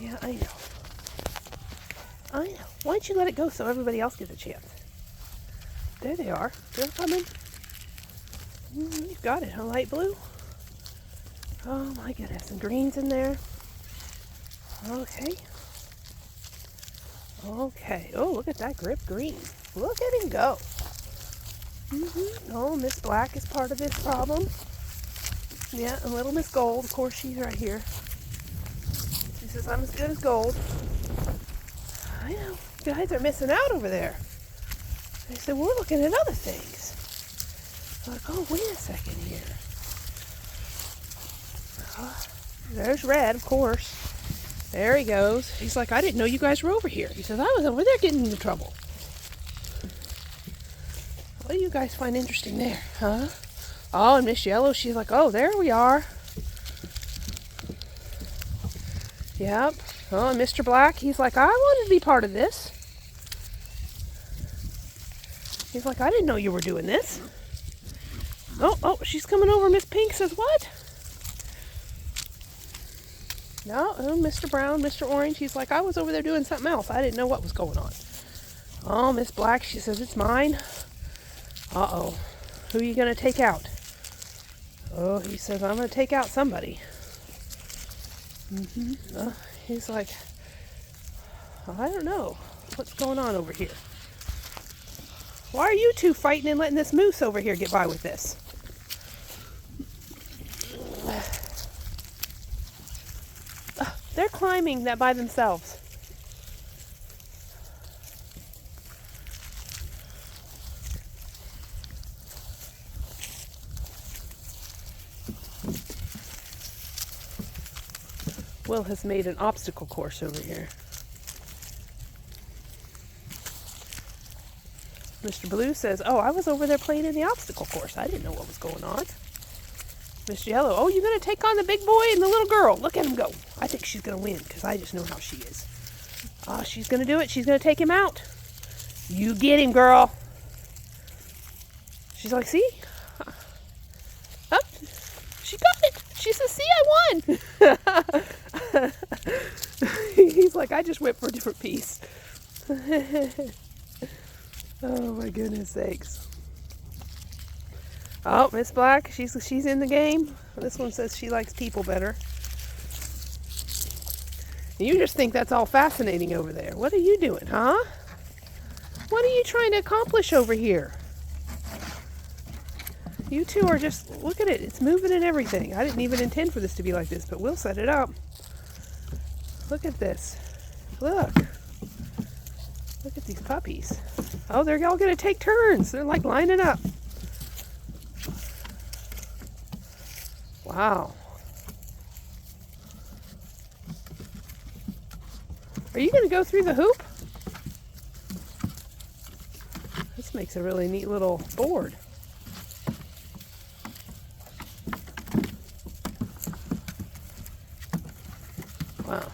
Yeah, I know. I know. Why don't you let it go so everybody else gets a chance? There they are. They're coming. You've got it. A light blue. Oh my goodness. And green's in there. Okay. Okay. Oh, look at that grip green. Look at him go. Oh, Miss Black is part of this problem. Yeah, and little Miss Gold, of course, she's right here. She says, I'm as good as gold. I know. You guys are missing out over there. They said, we're looking at other things. I'm like, oh, wait a second here. There's Red, of course. There he goes. He's like, I didn't know you guys were over here. He says, I was over there getting into trouble. What do you guys find interesting there, huh? Oh, and Miss Yellow, she's like, oh, there we are. Yep. Oh, and Mr. Black, he's like, I wanted to be part of this. He's like, I didn't know you were doing this. Oh, she's coming over. Miss Pink says, what? No, Mr. Brown, Mr. Orange, he's like, I was over there doing something else. I didn't know what was going on. Oh, Miss Black, she says, it's mine. Uh-oh. Who are you going to take out? Oh, he says, I'm going to take out somebody. He's like, I don't know what's going on over here. Why are you two fighting and letting this moose over here get by with this? They're climbing that by themselves. Will has made an obstacle course over here. Mr. Blue says, oh, I was over there playing in the obstacle course. I didn't know what was going on. Miss Yellow, oh, you're going to take on the big boy and the little girl. Look at him go. I think she's going to win because I just know how she is. Oh, she's going to do it. She's going to take him out. You get him, girl. She's like, see? Oh, she got it. She says, see, I won. He's like, I just went for a different piece. Oh, my goodness sakes. Oh, Miss Black, she's in the game. This one says she likes people better. You just think that's all fascinating over there. What are you doing, huh? What are you trying to accomplish over here? You two are just, look at it. It's moving and everything. I didn't even intend for this to be like this, but we'll set it up. Look at this. Look. Look at these puppies. Oh, they're all going to take turns. They're like lining up. Wow. Are you going to go through the hoop? This makes a really neat little board. Wow.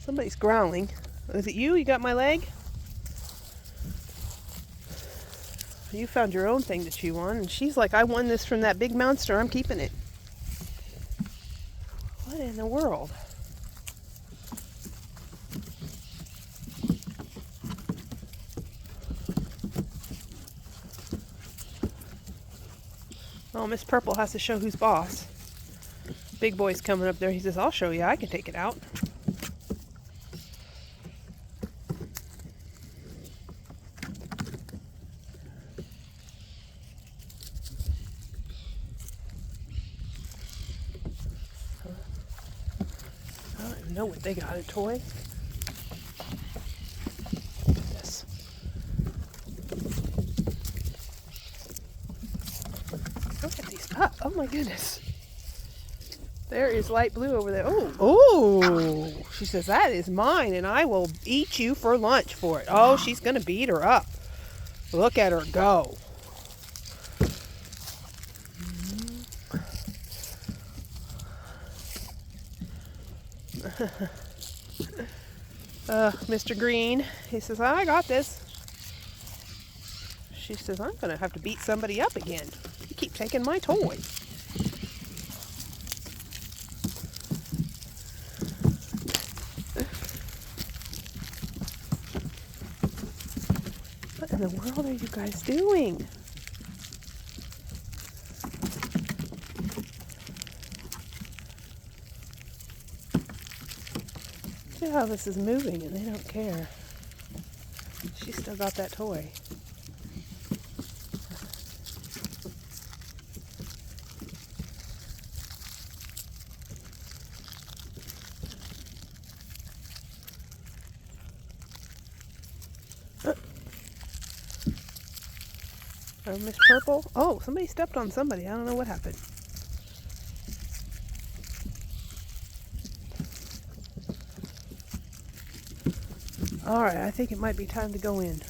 Somebody's growling. Is it you? You got my leg? You found your own thing to chew on, and she's like, I won this from that big monster. I'm keeping it. What in the world? Oh, Miss Purple has to show who's boss. Big boy's coming up there. He says, I'll show you. I can take it out. I don't even know what they got, a toy. Look at this. Look at these pups. Oh my goodness. There is light blue over there. Oh, she says, that is mine and I will eat you for lunch for it. Oh, she's going to beat her up. Look at her go. Mr. Green, he says, I got this. She says, I'm going to have to beat somebody up again. You keep taking my toy. What in the world are you guys doing? See how this is moving and they don't care. She's still got that toy. Oh, Miss Purple. Oh, somebody stepped on somebody. I don't know what happened. All right, I think it might be time to go in.